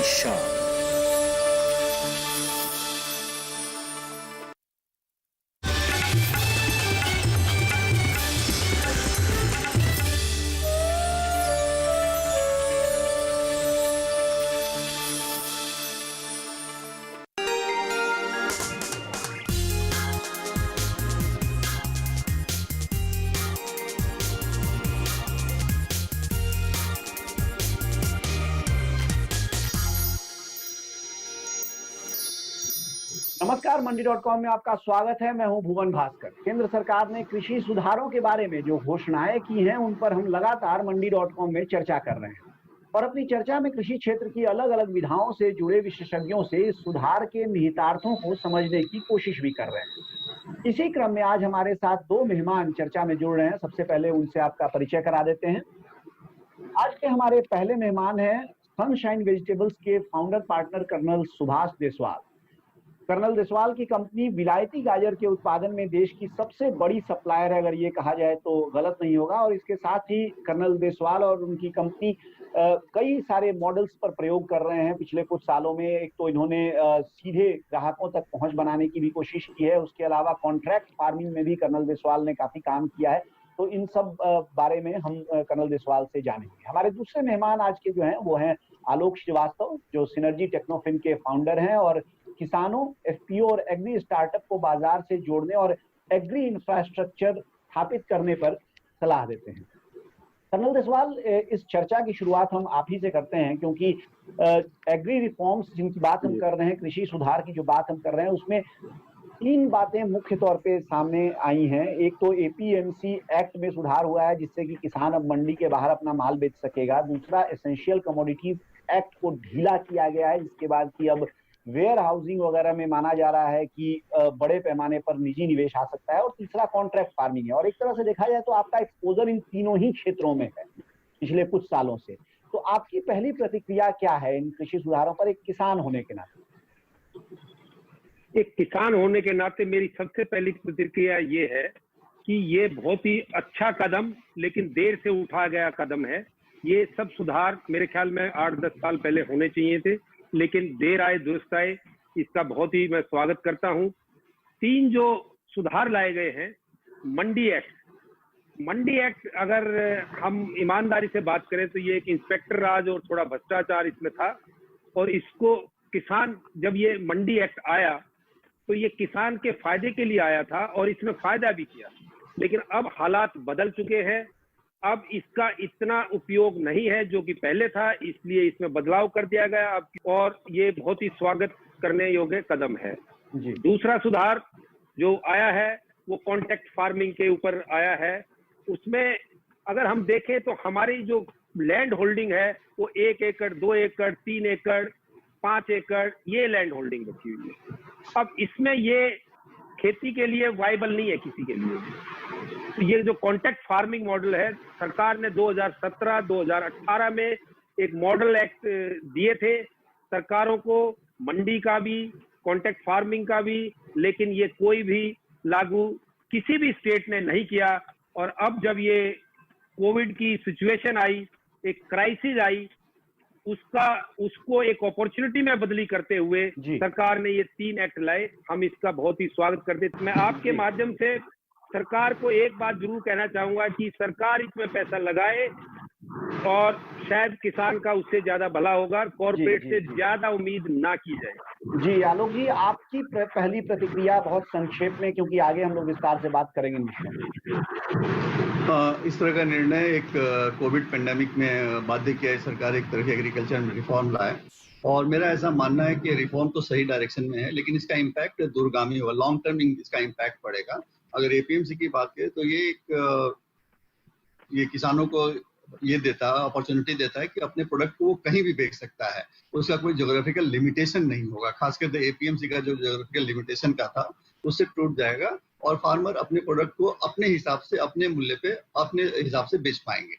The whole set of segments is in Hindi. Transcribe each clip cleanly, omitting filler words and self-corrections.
शान। नमस्कार, मंडी.com में आपका स्वागत है। मैं हूं भुवन भास्कर। केंद्र सरकार ने कृषि सुधारों के बारे में जो घोषणाएं की हैं, उन पर हम लगातार मंडी.com में चर्चा कर रहे हैं और अपनी चर्चा में कृषि क्षेत्र की अलग अलग विधाओं से जुड़े विशेषज्ञों से इस सुधार के निहितार्थों को समझने की कोशिश भी कर रहे हैं। इसी क्रम में आज हमारे साथ दो मेहमान चर्चा में जुड़ रहे हैं। सबसे पहले उनसे आपका परिचय करा देते हैं। आज के हमारे पहले मेहमान हैं सनशाइन वेजिटेबल्स के founder partner colonel Subhash Deswal. Colonel Deswal की कंपनी विलायती गाजर के उत्पादन में देश की सबसे बड़ी सप्लायर है, अगर ये कहा जाए तो गलत नहीं होगा। और इसके साथ ही कर्नल देसवाल और उनकी कंपनी कई सारे मॉडल्स पर प्रयोग कर रहे हैं पिछले कुछ सालों में। एक तो इन्होंने सीधे ग्राहकों तक पहुंच बनाने की भी कोशिश की है, उसके अलावा कॉन्ट्रैक्ट फार्मिंग में भी कर्नल देसवाल ने काफी काम किया है। तो इन सब बारे में हम कर्नल देसवाल से जानेंगे। हमारे दूसरे मेहमान आज के जो हैं वो हैं आलोक श्रीवास्तव, जो सिनर्जी टेक्नोफिन के फाउंडर हैं और किसानों, एफपीओ और एग्री स्टार्टअप को बाजार से जोड़ने और एग्री इंफ्रास्ट्रक्चर स्थापित करने पर सलाह देते हैं। कर्नल देसवाल, इस चर्चा की शुरुआत हम आप ही से करते हैं, क्योंकि एग्री रिफॉर्म्स जिनकी बात हम कर रहे हैं, कृषि सुधार की जो बात हम कर रहे हैं, उसमें तीन बातें मुख्य तौर पे सामने आई हैं। एक तो एपीएमसी एक्ट में सुधार हुआ है, जिससे कि किसान अब मंडी के बाहर अपना माल बेच सकेगा। दूसरा, एसेंशियल कमोडिटीज एक्ट को ढीला किया गया है, जिसके बाद कि अब वेयर हाउसिंग वगैरह में माना जा रहा है कि बड़े पैमाने पर निजी निवेश आ सकता है। और तीसरा, कॉन्ट्रैक्ट फार्मिंग है। और एक तरह से देखा जाए तो आपका एक्सपोजर इन तीनों ही क्षेत्रों में है पिछले कुछ सालों से। तो आपकी पहली प्रतिक्रिया क्या है इन कृषि सुधारों पर, एक किसान होने के नाते? एक किसान होने के नाते मेरी सबसे पहली प्रतिक्रिया ये है कि ये बहुत ही अच्छा कदम, लेकिन देर से उठाया गया कदम है। ये सब सुधार मेरे ख्याल में 8-10 साल पहले होने चाहिए थे, लेकिन देर आए दुरुस्त आए। इसका बहुत ही मैं स्वागत करता हूं। तीन जो सुधार लाए गए हैं, मंडी एक्ट अगर हम ईमानदारी से बात करें तो ये एक इंस्पेक्टर राज और थोड़ा भ्रष्टाचार इसमें था। और इसको किसान, जब ये मंडी एक्ट आया तो ये किसान के फायदे के लिए आया था और इसमें फायदा भी किया। लेकिन अब हालात बदल चुके हैं, अब इसका इतना उपयोग नहीं है जो कि पहले था, इसलिए इसमें बदलाव कर दिया गया अब, और ये बहुत ही स्वागत करने योग्य कदम है जी। दूसरा सुधार जो आया है वो कॉन्ट्रैक्ट फार्मिंग के ऊपर आया है। उसमें अगर हम देखें तो हमारी जो लैंड होल्डिंग है वो 1 एकड़, 2 एकड़, 3 एकड़, 5 एकड़ ये लैंड होल्डिंग रखी हुई है। अब इसमें ये खेती के लिए वाइबल नहीं है किसी के लिए। तो ये जो कॉन्ट्रैक्ट फार्मिंग मॉडल है, सरकार ने 2017-2018 में एक मॉडल एक्ट दिए थे सरकारों को, मंडी का भी, कॉन्ट्रैक्ट फार्मिंग का भी, लेकिन ये कोई भी लागू किसी भी स्टेट ने नहीं किया। और अब जब ये कोविड की सिचुएशन आई, एक क्राइसिस आई, उसको एक अपॉर्चुनिटी में बदली करते हुए सरकार ने ये 3 एक्ट लाए। हम इसका बहुत ही स्वागत करते हैं। मैं आपके माध्यम से सरकार को एक बात जरूर कहना चाहूंगा कि सरकार इसमें पैसा लगाए और शायद किसान का उससे ज्यादा भला होगा। कॉर्पोरेट से ज्यादा उम्मीद ना की जाए। जी आलोक जी, आपकी पहली प्रतिक्रिया बहुत संक्षेप में, क्योंकि आगे हम लोग विस्तार से बात करेंगे। इस तरह का निर्णय एक कोविड पेंडेमिक में बाध्य किया है सरकार, एक तरह की एग्रीकल्चर में रिफॉर्म लाए। और मेरा ऐसा मानना है कि रिफॉर्म तो सही डायरेक्शन में है, लेकिन इसका इम्पैक्ट दूरगामी होगा, लॉन्ग टर्म इसका इम्पैक्ट पड़ेगा। अगर एपीएमसी की बात करें तो ये किसानों को ये देता है, अपॉर्चुनिटी देता है कि अपने प्रोडक्ट को वो कहीं भी बेच सकता है, उसका कोई ज्योग्राफिकल लिमिटेशन नहीं होगा। खासकर एपीएमसी का जो ज्योग्राफिकल लिमिटेशन का था उससे टूट जाएगा और फार्मर अपने प्रोडक्ट को अपने हिसाब से, अपने मूल्य पे, अपने हिसाब से बेच पाएंगे।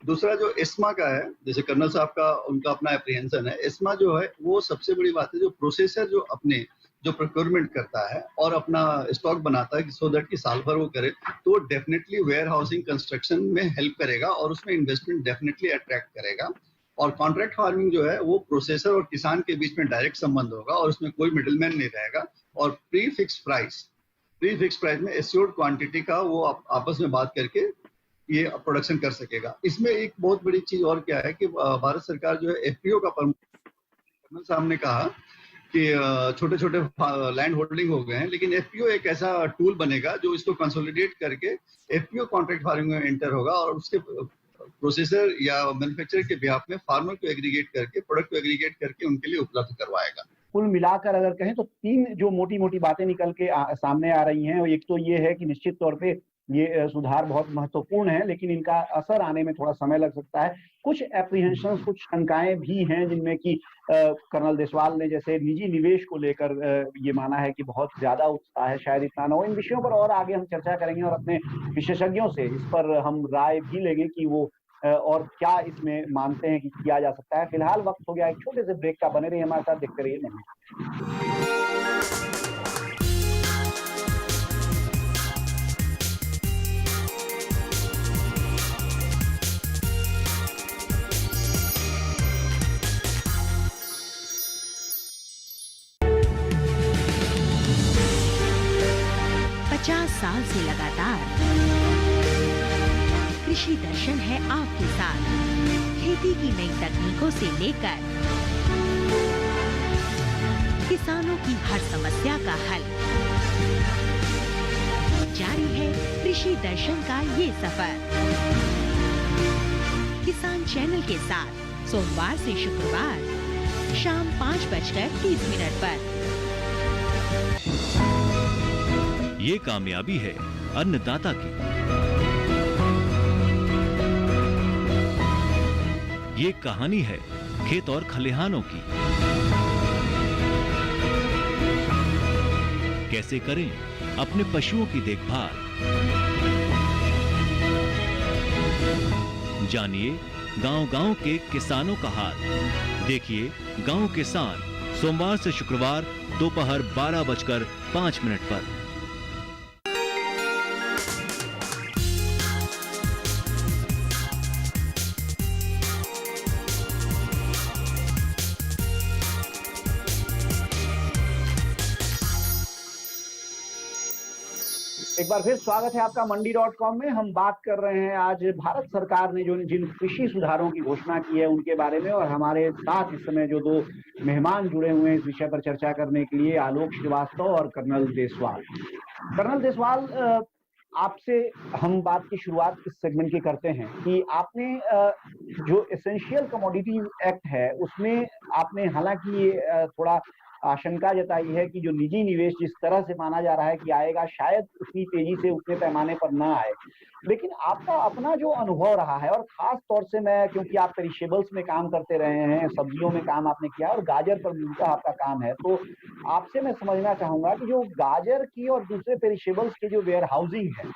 दूसरा जो एस्मा का है, जैसे कर्नल साहब का उनका अपना एप्रीहेंशन है, एस्मा जो है वो सबसे बड़ी बात है, जो प्रोसेसर जो प्रोक्योरमेंट करता है और अपना स्टॉक बनाता है सो दैट कि साल भर वो करे, तो डेफिनेटली वेयर हाउसिंग कंस्ट्रक्शन में हेल्प करेगा और उसमें इन्वेस्टमेंट डेफिनेटली अट्रैक्ट करेगा। और कॉन्ट्रैक्ट फार्मिंग जो है वो प्रोसेसर और किसान के बीच में डायरेक्ट संबंध होगा और उसमें कोई मिडिलमैन नहीं रहेगा, और प्री फिक्स प्राइस में एश्योर्ड क्वांटिटी का वो आपस में बात करके ये प्रोडक्शन कर सकेगा। इसमें एक बहुत बड़ी चीज और क्या है कि भारत सरकार जो है एफपीओ का कर्नल साहब ने कहा कि छोटे छोटे लैंड होल्डिंग हो गए हैं, लेकिन एफपीओ एक ऐसा टूल बनेगा जो इसको कंसोलिडेट करके एफपीओ कॉन्ट्रैक्ट फार्मिंग में एंटर होगा और उसके प्रोसेसर या मैन्युफैक्चरर के बिहाफ में फार्मर को एग्रीगेट करके, प्रोडक्ट को एग्रीगेट करके उनके लिए उपलब्ध करवाएगा। कुल मिलाकर अगर कहें तो 3 जो मोटी मोटी बातें निकल के सामने आ रही हैं। एक तो ये है कि निश्चित तौर पे ये सुधार बहुत महत्वपूर्ण है, लेकिन इनका असर आने में थोड़ा समय लग सकता है। कुछ एप्रीहेंशंस, कुछ शंकाएं भी हैं जिनमें कि कर्नल देसवाल ने जैसे निजी निवेश को लेकर ये माना है कि बहुत ज्यादा उत्साह है, शायद इतना ना हो। इन विषयों पर और आगे हम चर्चा करेंगे और अपने विशेषज्ञों से इस पर हम राय भी लेंगे कि वो और क्या इसमें मानते हैं कि किया जा सकता है। फिलहाल वक्त हो गया एक छोटे से ब्रेक का। बने रहिए हमारे साथ, देखते रहिए नहीं। साल से लगातार कृषि दर्शन है आपके साथ। खेती की नई तकनीकों से लेकर किसानों की हर समस्या का हल, जारी है कृषि दर्शन का ये सफर। किसान चैनल के साथ सोमवार से शुक्रवार शाम 5:30 पर। ये कामयाबी है अन्नदाता की, ये कहानी है खेत और खलिहानों की। कैसे करें अपने पशुओं की देखभाल, जानिए गांव-गांव के किसानों का हाल। देखिए गांव किसान सोमवार से शुक्रवार दोपहर 12:05 पर। एक बार फिर स्वागत है आपका मंडी.com में। हम बात कर रहे हैं आज भारत सरकार ने जो जिन कृषि सुधारों की घोषणा की है उनके बारे में, और हमारे साथ इस समय जो 2 मेहमान जुड़े हुए हैं इस विषय पर चर्चा करने के लिए, आलोक श्रीवास्तव और कर्नल देसवाल। कर्नल देसवाल, आपसे हम बात की शुरुआत इस सेगमेंट की करते हैं कि आपने जो एसेंशियल कमोडिटीज एक्ट है उसमें आपने हालांकि ये थोड़ा आशंका जताई है कि जो निजी निवेश जिस तरह से माना जा रहा है कि आएगा, शायद उतनी तेजी से उतने पैमाने पर ना आए। लेकिन आपका अपना जो अनुभव रहा है, और खास तौर से मैं, क्योंकि आप पेरिशेबल्स में काम करते रहे हैं, सब्जियों में काम आपने किया और गाजर पर मूलतः आपका काम है, तो आपसे मैं समझना चाहूंगा कि जो गाजर की और दूसरे पेरिशेबल्स की जो वेयर हाउसिंग है,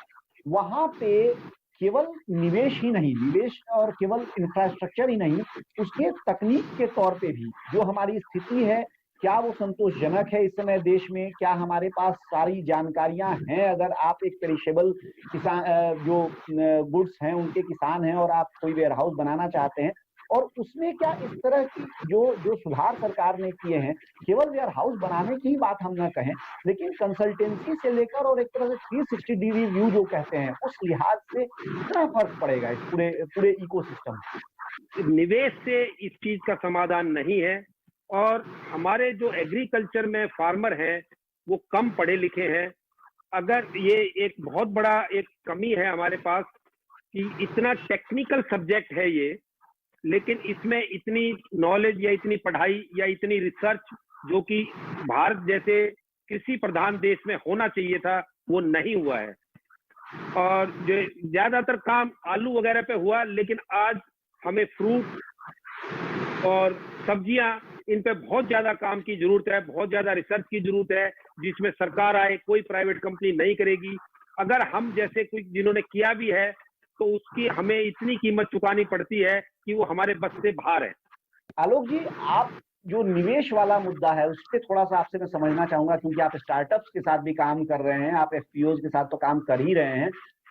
वहां पे केवल निवेश ही नहीं, निवेश और केवल इंफ्रास्ट्रक्चर ही नहीं, उसके तकनीक के तौर पे भी जो हमारी स्थिति है, क्या वो संतोषजनक है इस समय देश में? क्या हमारे पास सारी जानकारियां हैं? अगर आप एक पेरिशेबल किसान जो गुड्स हैं उनके किसान हैं और आप कोई वेयर हाउस बनाना चाहते हैं, और उसमें क्या इस तरह की जो सुधार सरकार ने किए हैं, केवल वेयर हाउस बनाने की ही बात हम न कहें, लेकिन कंसल्टेंसी से लेकर और एक तरह से 360 डिग्री व्यू जो कहते हैं, उस लिहाज से कितना फर्क पड़ेगा इस पूरे इकोसिस्टम? निवेश से इस चीज का समाधान नहीं है, और हमारे जो एग्रीकल्चर में फार्मर हैं वो कम पढ़े लिखे हैं। अगर ये एक बहुत बड़ा एक कमी है हमारे पास कि इतना टेक्निकल सब्जेक्ट है ये, लेकिन इसमें इतनी नॉलेज या इतनी पढ़ाई या इतनी रिसर्च जो कि भारत जैसे कृषि प्रधान देश में होना चाहिए था, वो नहीं हुआ है। और जो ज्यादातर काम आलू वगैरह पे हुआ, लेकिन आज हमें फ्रूट और सब्जियां, इन पे बहुत ज्यादा काम की जरूरत है, बहुत ज्यादा रिसर्च की जरूरत है, जिसमें सरकार आए, कोई प्राइवेट कंपनी नहीं करेगी। अगर हम जैसे कुछ जिन्होंने किया भी है तो उसकी हमें इतनी कीमत चुकानी पड़ती है कि वो हमारे बस से बाहर है। आलोक जी, आप जो निवेश वाला मुद्दा है उस पर थोड़ा सा आपसे मैं समझना चाहूंगा, क्योंकि आप स्टार्टअप्स के साथ भी काम कर रहे हैं, आप एफपीओज के साथ तो काम कर ही रहे हैं।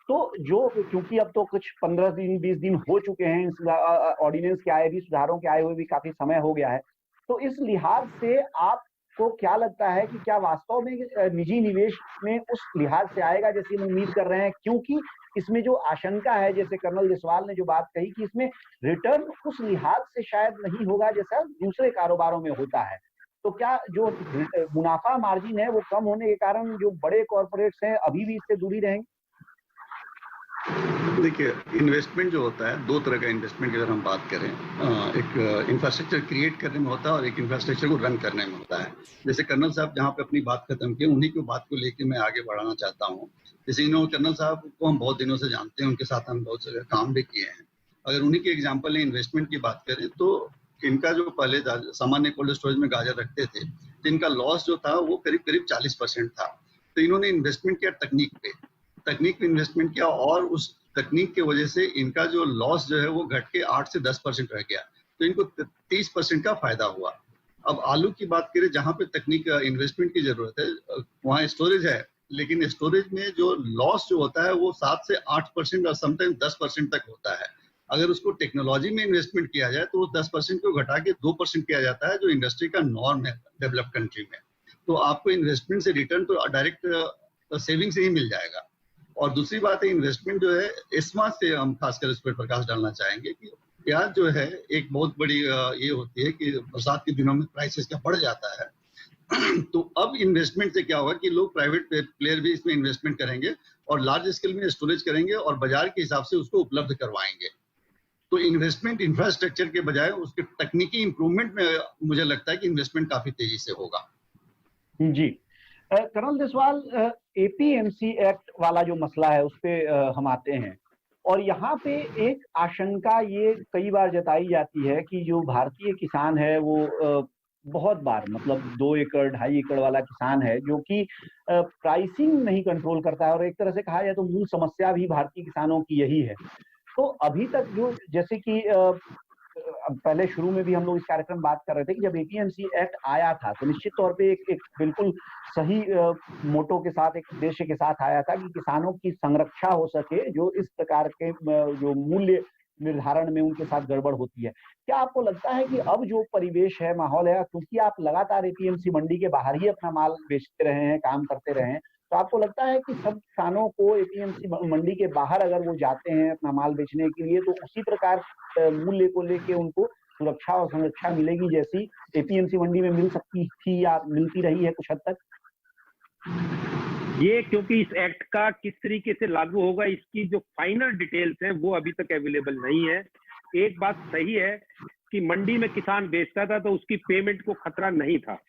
तो जो क्योंकि अब तो कुछ 15 दिन 20 दिन हो चुके हैं इस ऑर्डिनेंस के आए भी, सुधारों के आए हुए भी काफी समय हो गया है, तो इस लिहाज से आपको क्या लगता है कि क्या वास्तव में निजी निवेश में उस लिहाज से आएगा जैसे हम उम्मीद कर रहे हैं? क्योंकि इसमें जो आशंका है, जैसे कर्नल जायसवाल ने जो बात कही कि इसमें रिटर्न उस लिहाज से शायद नहीं होगा जैसा दूसरे कारोबारों में होता है, तो क्या जो मुनाफा मार्जिन है वो कम होने के कारण जो बड़े कॉर्पोरेट्स हैं अभी भी इससे दूरी रहेंगे? देखिए, इन्वेस्टमेंट जो होता है, दो तरह का इन्वेस्टमेंट की अगर हम बात करें, एक इंफ्रास्ट्रक्चर क्रिएट करने में होता है और एक इंफ्रास्ट्रक्चर को रन करने में होता है। जैसे कर्नल साहब जहाँ पे अपनी बात खत्म की, उन्हीं की बात को लेकर मैं आगे बढ़ाना चाहता हूँ। जैसे इन्होंने, कर्नल साहब को हम बहुत दिनों से जानते हैं, उनके साथ हम बहुत जगह काम भी किए हैं। अगर उन्हीं के एग्जाम्पल इन्वेस्टमेंट की बात करें तो इनका जो पहले सामान्य कोल्ड स्टोरेज में गाजर रखते थे, तो इनका लॉस जो था वो करीब करीब 40% था। तो इन्होंने इन्वेस्टमेंट किया तकनीक पे इन्वेस्टमेंट किया और उस तकनीक की वजह से इनका जो लॉस जो है वो घट के 8 से 10% रह गया, तो इनको 30% का फायदा हुआ। अब आलू की बात करें, जहां पे तकनीक इन्वेस्टमेंट की जरूरत है वहां स्टोरेज है, लेकिन स्टोरेज में जो लॉस जो होता है वो 7 से 8% और समटाइम 10% तक होता है। अगर उसको टेक्नोलॉजी में इन्वेस्टमेंट किया जाए तो वो 10% को घटा के 2% किया जाता है, जो इंडस्ट्री का नॉर्म है डेवलप कंट्री में। तो आपको इन्वेस्टमेंट से रिटर्न तो डायरेक्ट सेविंग से ही मिल जाएगा। और दूसरी बात है, इन्वेस्टमेंट जो है इस्मा से हम खासकर इस पर प्रकाश डालना चाहेंगे कि प्याज जो है एक बहुत बड़ी ये होती है कि बरसात के दिनों में प्राइसेस क्या बढ़ जाता है। तो अब इन्वेस्टमेंट से क्या होगा कि लोग प्राइवेट प्लेयर भी इसमें इन्वेस्टमेंट करेंगे और लार्ज स्केल में स्टोरेज करेंगे और बाजार के हिसाब से उसको उपलब्ध करवाएंगे। तो इन्वेस्टमेंट इंफ्रास्ट्रक्चर के बजाय उसके तकनीकी इंप्रूवमेंट में मुझे लगता है कि इन्वेस्टमेंट काफी तेजी से होगा। जी, कर्नल जायसवाल, एपीएमसी एक्ट वाला जो मसला है उस पे हम आते हैं, और यहाँ पे एक आशंका ये कई बार जताई जाती है कि जो भारतीय किसान है वो बहुत बार, मतलब 2 एकड़ 2.5 एकड़ वाला किसान है जो कि प्राइसिंग नहीं कंट्रोल करता है, और एक तरह से कहा जाए तो मूल समस्या भी भारतीय किसानों की यही है। तो अभी तक जो, जैसे कि पहले शुरू में भी हम लोग इस कार्यक्रम बात कर रहे थे कि जब एपीएमसी एक्ट आया था तो निश्चित तौर पे एक बिल्कुल सही मोटो के साथ, एक उद्देश्य के साथ आया था कि किसानों की संरक्षा हो सके जो इस प्रकार के जो मूल्य निर्धारण में उनके साथ गड़बड़ होती है। क्या आपको लगता है कि अब जो परिवेश है, माहौल है, क्योंकि आप लगातार एपीएमसी मंडी के बाहर ही अपना माल बेचते रहे हैं, काम करते रहे हैं, तो आपको लगता है कि सब किसानों को एपीएमसी मंडी के बाहर अगर वो जाते हैं अपना माल बेचने के लिए तो उसी प्रकार मूल्य को लेके उनको सुरक्षा और संरक्षा मिलेगी जैसी एपीएमसी मंडी में मिल सकती थी या मिलती रही है कुछ हद तक? ये क्योंकि इस एक्ट का किस तरीके से लागू होगा, इसकी जो फाइनल डिटेल्स हैं वो अभी तक अवेलेबल नहीं है। एक बात सही है कि मंडी में किसान बेचता था तो उसकी पेमेंट को खतरा नहीं था।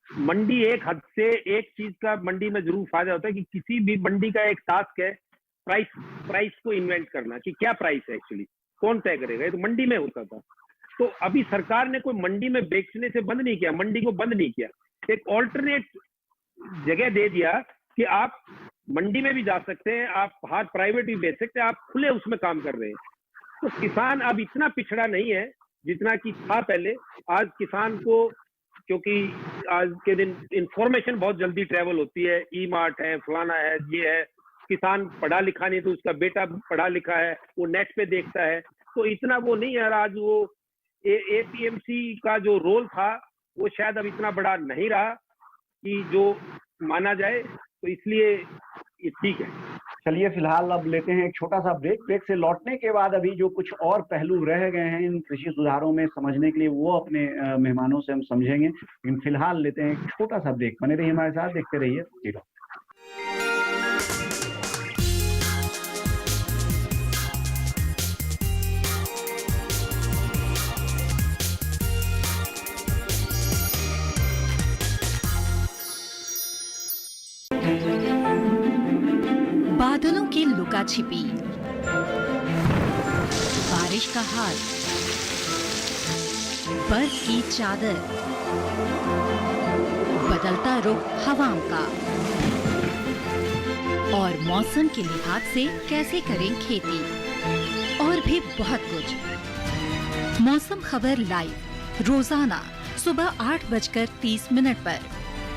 मंडी एक हद से, एक चीज का मंडी में जरूर फायदा होता है कि किसी भी मंडी का एक टास्क है प्राइस को इन्वेंट करना कि क्या प्राइस है, एक्चुअली कौन तय करेगा, ये तो मंडी में होता था। तो अभी सरकार ने कोई मंडी में बेचने से बंद नहीं किया, मंडी को बंद नहीं किया, एक ऑल्टरनेट जगह दे दिया कि आप मंडी में भी जा सकते हैं, आप बाहर प्राइवेट भी बेच सकते हैं, आप खुले उसमें काम कर रहे हैं। तो किसान अब इतना पिछड़ा नहीं है जितना कि था पहले। आज किसान को, क्योंकि आज के दिन इंफॉर्मेशन बहुत जल्दी ट्रेवल होती है, ई मार्ट है, फलाना है, ये है, किसान पढ़ा लिखा नहीं तो उसका बेटा पढ़ा लिखा है, वो नेट पे देखता है, तो इतना वो नहीं है। आज वो एपीएमसी का जो रोल था वो शायद अब इतना बड़ा नहीं रहा कि जो माना जाए, तो इसलिए ये ठीक है। चलिए फिलहाल अब लेते हैं एक छोटा सा ब्रेक। ब्रेक से लौटने के बाद अभी जो कुछ और पहलू रह गए हैं इन कृषि सुधारों में समझने के लिए वो अपने मेहमानों से हम समझेंगे, लेकिन फिलहाल लेते हैं एक छोटा सा ब्रेक। बने रहिए हमारे साथ, देखते रहिए जीरो। बादलों की लुका छिपी, बारिश का हाल, बर्फ की चादर, बदलता रुख हवाओं का, और मौसम के लिहाज से कैसे करें खेती, और भी बहुत कुछ। मौसम खबर लाइव रोजाना सुबह 8:30 पर,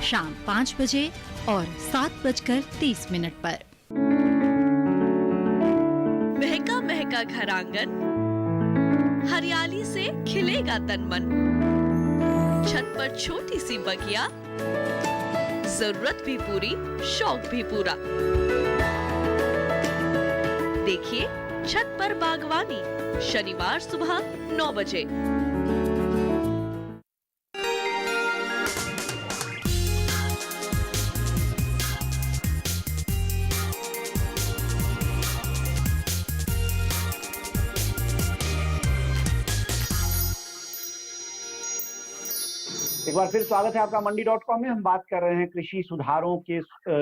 शाम 5 बजे और 7:30 पर। का घर आंगन, हरियाली से खिलेगा तन मन। छत पर छोटी सी बगिया, जरूरत भी पूरी, शौक भी पूरा। देखिए छत पर बागवानी, शनिवार सुबह 9 बजे। एक बार फिर स्वागत है आपका मंडी.com में। हम बात कर रहे हैं कृषि सुधारों के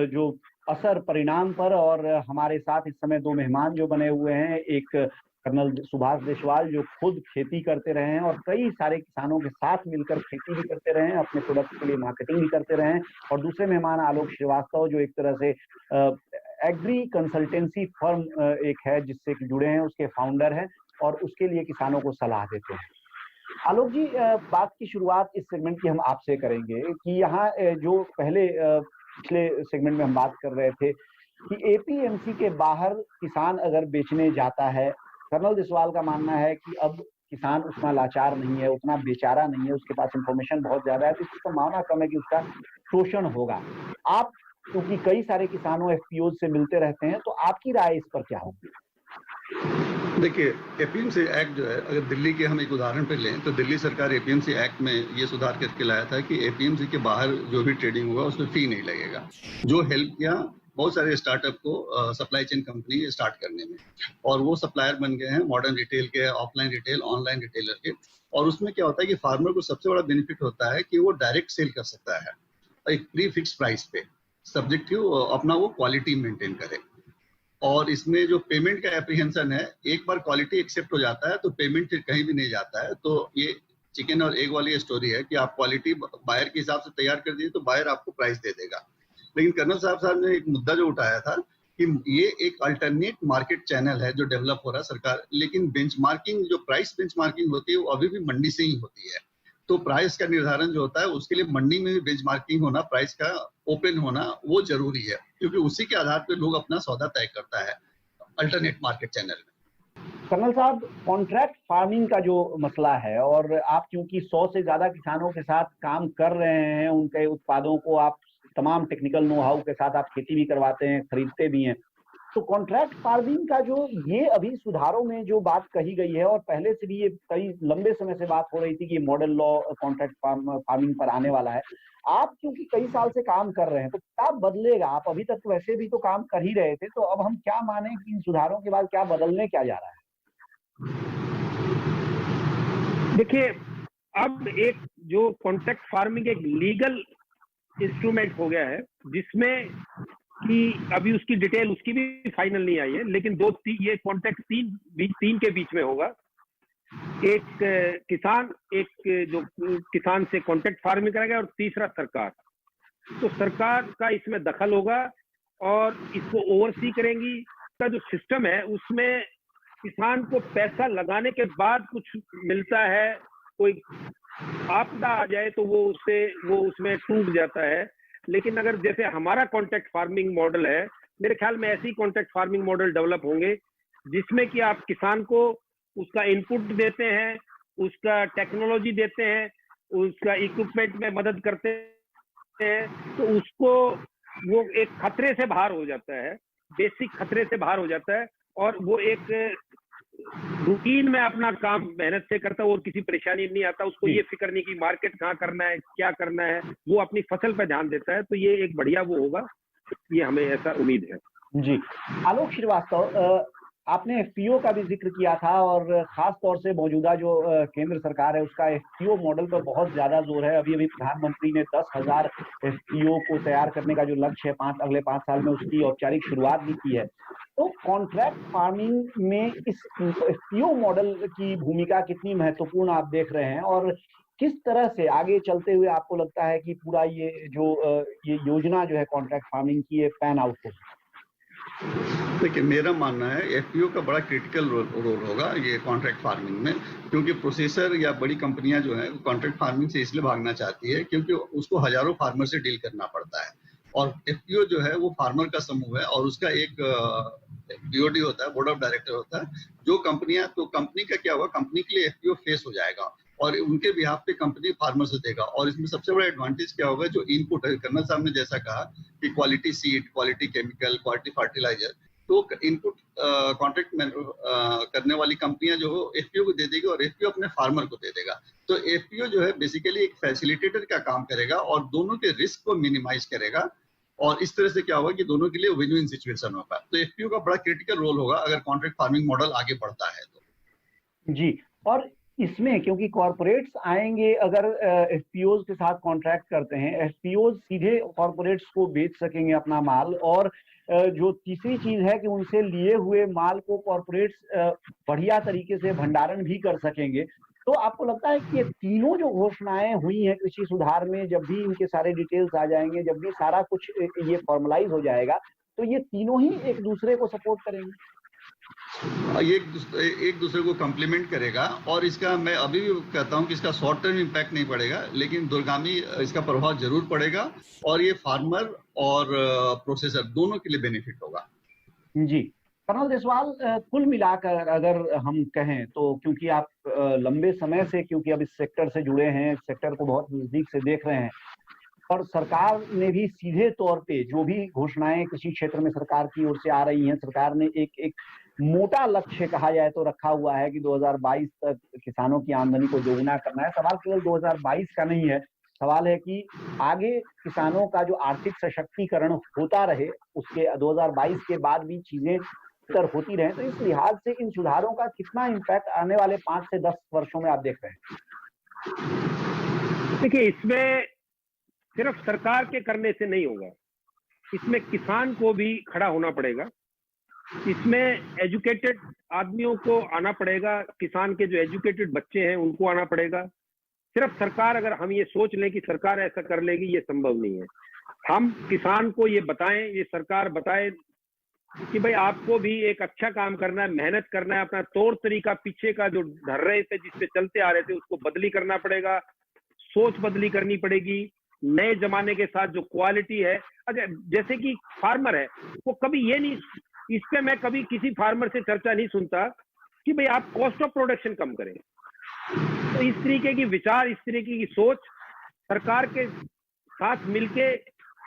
जो असर परिणाम पर, और हमारे साथ इस समय दो मेहमान जो बने हुए हैं। एक कर्नल सुभाष देशवाल जो खुद खेती करते रहे हैं और कई सारे किसानों के साथ मिलकर खेती भी करते रहे हैं, अपने प्रोडक्ट के लिए मार्केटिंग भी करते रहे हैं। और दूसरे मेहमान आलोक श्रीवास्तव जो एक तरह से एग्री कंसल्टेंसी फर्म एक है जिससे जुड़े हैं, उसके फाउंडर हैं और उसके लिए किसानों को सलाह देते हैं। आलोक जी, बात की शुरुआत इस सेगमेंट की हम आपसे करेंगे कि यहाँ जो पहले पिछले सेगमेंट में हम बात कर रहे थे कि एपीएमसी के बाहर किसान अगर बेचने जाता है, कर्नल देशवाल का मानना है कि अब किसान उतना लाचार नहीं है, उतना बेचारा नहीं है, उसके पास इंफॉर्मेशन बहुत ज्यादा है, तो इसकी संभावना कम है कि उसका शोषण होगा। आप क्योंकि कई सारे किसानों एफपीओ से मिलते रहते हैं, तो आपकी राय इस पर क्या होगी? देखिए, एपीएमसी एक्ट जो है, अगर दिल्ली के हम एक उदाहरण पे लें तो दिल्ली सरकार एपीएमसी एक्ट में ये सुधार करके लाया था कि एपीएमसी के बाहर जो भी ट्रेडिंग होगा उसमें फी नहीं लगेगा, जो हेल्प किया बहुत सारे स्टार्टअप को सप्लाई चेन कंपनी स्टार्ट करने में। और वो सप्लायर बन गए हैं मॉडर्न रिटेल के, ऑफलाइन रिटेल, ऑनलाइन रिटेलर के। और उसमें क्या होता है कि फार्मर को सबसे बड़ा बेनिफिट होता है कि वो डायरेक्ट सेल कर सकता है एक प्री फिक्स प्राइस पे, सब्जेक्ट टू अपना वो क्वालिटी मेंटेन करे। और इसमें जो पेमेंट का एप्रीहेंशन है, एक बार क्वालिटी एक्सेप्ट हो जाता है तो पेमेंट फिर कहीं भी नहीं जाता है। तो ये चिकन और एग वाली स्टोरी है कि आप क्वालिटी बायर के हिसाब से तैयार कर दीजिए तो बायर आपको प्राइस दे देगा। लेकिन कर्नल साहब ने एक मुद्दा जो उठाया था कि ये एक अल्टरनेट मार्केट चैनल है जो डेवलप हो रहा है सरकार, लेकिन बेंचमार्किंग, जो प्राइस बेंचमार्किंग होती है वो अभी भी मंडी से ही होती है। तो प्राइस का निर्धारण जो होता है उसके लिए मंडी में भी बेंचमार्किंग होना, प्राइस का ओपन होना वो जरूरी है, क्योंकि उसी के आधार पर लोग अपना सौदा तय करता है अल्टरनेट मार्केट चैनल में। कर्नल साहब, कॉन्ट्रैक्ट फार्मिंग का जो मसला है, और आप क्योंकि 100 से ज्यादा किसानों के साथ काम कर रहे हैं, उनके उत्पादों को आप तमाम टेक्निकल नो हाउ के साथ आप खेती भी करवाते हैं, खरीदते भी हैं, तो कॉन्ट्रैक्ट फार्मिंग का जो ये अभी सुधारों में जो बात कही गई है, और पहले से भी ये कई लंबे समय से बात हो रही थी कि मॉडल लॉ कॉन्ट्रैक्ट फार्मिंग पर आने वाला है। आप क्योंकि कई साल से काम कर रहे हैं, तो क्या बदलेगा? आप अभी तक तो वैसे भी तो काम कर ही रहे थे, तो अब हम क्या माने कि इन सुधारों के बाद क्या बदलने क्या जा रहा है? देखिए, अब एक जो कॉन्ट्रैक्ट फार्मिंग एक लीगल इंस्ट्रूमेंट हो गया है, जिसमें कि अभी उसकी डिटेल उसकी भी फाइनल नहीं आई है, लेकिन ये कॉन्ट्रैक्ट तीन के बीच में होगा। एक जो किसान से कॉन्ट्रैक्ट फार्मिंग करेगा, और तीसरा सरकार। तो सरकार का इसमें दखल होगा और इसको ओवरसी करेंगी। इसका जो सिस्टम है उसमें किसान को पैसा लगाने के बाद कुछ मिलता है, कोई आपदा आ जाए तो वो उसमें टूट जाता है। लेकिन अगर जैसे हमारा कॉन्ट्रैक्ट फार्मिंग मॉडल है, मेरे ख्याल में ऐसे ही कॉन्ट्रैक्ट फार्मिंग मॉडल डेवलप होंगे, जिसमें कि आप किसान को उसका इनपुट देते हैं, उसका टेक्नोलॉजी देते हैं, उसका इक्विपमेंट में मदद करते हैं, तो उसको वो एक खतरे से बाहर हो जाता है, बेसिक खतरे से बाहर हो जाता है, और वो एक रूटीन में अपना काम मेहनत से करता है और किसी परेशानी नहीं आता। उसको ये फिक्र नहीं कि मार्केट कहाँ करना है, क्या करना है, वो अपनी फसल पर ध्यान देता है। तो ये एक बढ़िया वो होगा, ये हमें ऐसा उम्मीद है। जी, आलोक श्रीवास्तव, आपने एफपीओ का भी जिक्र किया था, और खास तौर से मौजूदा जो केंद्र सरकार है उसका एफपीओ मॉडल पर बहुत ज्यादा जोर है। अभी प्रधानमंत्री ने 10,000 एफपीओ को तैयार करने का जो लक्ष्य है अगले 5 साल में, उसकी औपचारिक शुरुआत भी की है। तो कॉन्ट्रैक्ट फार्मिंग में इस एफपीओ मॉडल की भूमिका कितनी महत्वपूर्ण आप देख रहे हैं, और किस तरह से आगे चलते हुए आपको लगता है कि पूरा ये योजना जो है कॉन्ट्रैक्ट फार्मिंग की, ये पैन आउट होगी? देखिए, मेरा मानना है एफपीओ का बड़ा क्रिटिकल रोल होगा ये कॉन्ट्रैक्ट फार्मिंग में, क्योंकि प्रोसेसर या बड़ी कंपनियां जो हैं कॉन्ट्रैक्ट फार्मिंग से इसलिए भागना चाहती है क्योंकि उसको हजारों फार्मर से डील करना पड़ता है। और एफपीओ जो है वो फार्मर का समूह है और उसका एक बीओडी होता है, बोर्ड ऑफ डायरेक्टर होता है। जो कंपनियां, तो कंपनी का क्या होगा, कंपनी के लिए एफपीओ फेस हो जाएगा और उनके बिहाफ पे कंपनी फार्मर से देगा। और इसमें सबसे बड़ा एडवांटेज क्या होगा, जो इनपुट है, कर्नल साहब ने जैसा कहा कि quality seed, quality chemical, quality fertilizer, तो इनपुट कॉन्ट्रैक्ट करने वाली कंपनियां जो हो एफपीओ को दे देगी और एफपीओ अपने फार्मर को दे देगा। तो एफपीओ जो है बेसिकली एक फैसिलिटेटर का काम करेगा और दोनों के रिस्क को मिनिमाइज करेगा और इस तरह से क्या होगा कि दोनों के लिए विन विन सिचुएशन होगा। तो एफपीओ का बड़ा क्रिटिकल रोल होगा अगर कॉन्ट्रैक्ट फार्मिंग मॉडल आगे बढ़ता है तो। जी, और इसमें क्योंकि कॉर्पोरेट्स आएंगे, अगर एफपीओज के साथ कॉन्ट्रैक्ट करते हैं, एफपीओज सीधे कॉर्पोरेट्स को बेच सकेंगे अपना माल, और जो तीसरी चीज है कि उनसे लिए हुए माल को कॉर्पोरेट्स बढ़िया तरीके से भंडारण भी कर सकेंगे। तो आपको लगता है कि ये तीनों जो घोषणाएं हुई हैं कृषि सुधार में, जब भी इनके सारे डिटेल्स आ जाएंगे, जब भी सारा कुछ ये फॉर्मलाइज हो जाएगा, तो ये तीनों ही एक दूसरे को सपोर्ट करेंगे? ये एक दूसरे को कम्प्लीमेंट करेगा और इसका मैं अभी भी कहता हूं कि इसका शॉर्ट टर्म इम्पैक्ट नहीं पड़ेगा, लेकिन दूरगामी इसका प्रभाव जरूर पड़ेगा और ये फार्मर और प्रोसेसर दोनों के लिए बेनिफिट होगा। जी, कर्नल देसवाल, कुल मिलाकर अगर हम कहें तो, क्योंकि आप लंबे समय से, क्योंकि अब इस सेक्टर से जुड़े हैं, सेक्टर को बहुत नजदीक से देख रहे हैं, और सरकार ने भी सीधे तौर पे जो भी घोषणाएं कृषि क्षेत्र में सरकार की ओर से आ रही हैं, सरकार ने एक मोटा लक्ष्य कहा जाए तो रखा हुआ है कि 2022 तक किसानों की आमदनी को दोगुना करना है। सवाल केवल 2022 का नहीं है, सवाल है कि आगे किसानों का जो आर्थिक सशक्तिकरण होता रहे, उसके 2022 के बाद भी चीजें बेहतर होती रहे। तो इस लिहाज से इन सुधारों का कितना इम्पैक्ट आने वाले 5 से 10 वर्षों में आप देख रहे हैं? देखिए, इसमें सिर्फ सरकार के करने से नहीं होगा, इसमें किसान को भी खड़ा होना पड़ेगा, इसमें एजुकेटेड आदमियों को आना पड़ेगा, किसान के जो एजुकेटेड बच्चे हैं उनको आना पड़ेगा। सिर्फ सरकार, अगर हम ये सोच लें कि सरकार ऐसा कर लेगी, ये संभव नहीं है। हम किसान को ये बताएं, ये सरकार बताए कि भाई आपको भी एक अच्छा काम करना है, मेहनत करना है, अपना तौर तरीका पीछे का जो धर रहे थे, जिसपे चलते आ रहे थे, उसको बदली करना पड़ेगा, सोच बदली करनी पड़ेगी, नए जमाने के साथ जो क्वालिटी है। अच्छा, जैसे कि फार्मर है, वो कभी ये नहीं, इस पे मैं कभी किसी फार्मर से चर्चा नहीं सुनता कि भाई आप कॉस्ट ऑफ प्रोडक्शन कम करें। तो इस तरीके की विचार, इस तरीके की सोच सरकार के साथ मिलके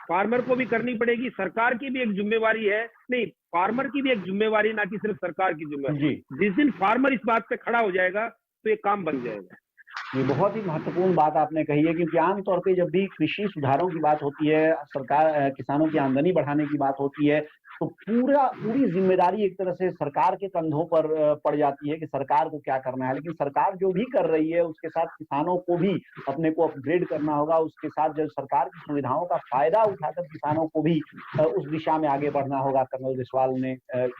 फार्मर को भी करनी पड़ेगी। सरकार की भी एक जिम्मेवारी है, नहीं, फार्मर की भी एक जिम्मेवारी, ना कि सिर्फ सरकार की जिम्मेवारी। जिस दिन फार्मर इस बात पे खड़ा हो जाएगा तो ये काम बन जाएगा। ये बहुत ही महत्वपूर्ण बात आपने कही है, क्योंकि आमतौर पे जब भी कृषि सुधारों की बात होती है, सरकार किसानों की आमदनी बढ़ाने की बात होती है, तो पूरी जिम्मेदारी एक तरह से सरकार के कंधों पर पड़ जाती है कि सरकार को क्या करना है। लेकिन सरकार जो भी कर रही है उसके साथ किसानों को भी अपने को अपग्रेड करना होगा, उसके साथ जो सरकार की सुविधाओं का फायदा उठाकर किसानों को भी उस दिशा में आगे बढ़ना होगा। कर्नल देसवाल ने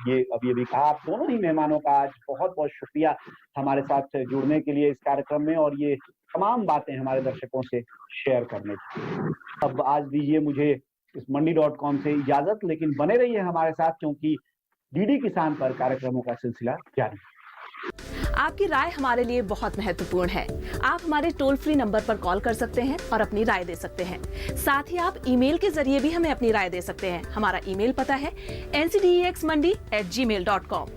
ये अभी कहा। आप दोनों ही मेहमानों का आज बहुत बहुत शुक्रिया हमारे साथ जुड़ने के लिए इस कार्यक्रम में, और ये तमाम बातें हमारे दर्शकों से शेयर करने की। अब आज दीजिए मुझे इस मंडी.com से इजाजत, लेकिन बने रहिए हमारे साथ, क्योंकि डीडी किसान पर कार्यक्रमों का सिलसिला जारी है। आपकी राय हमारे लिए बहुत महत्वपूर्ण है। आप हमारे टोल फ्री नंबर पर कॉल कर सकते हैं और अपनी राय दे सकते हैं। साथ ही आप ईमेल के जरिए भी हमें अपनी राय दे सकते हैं। हमारा ईमेल पता है ncdexmandi@gmail.com।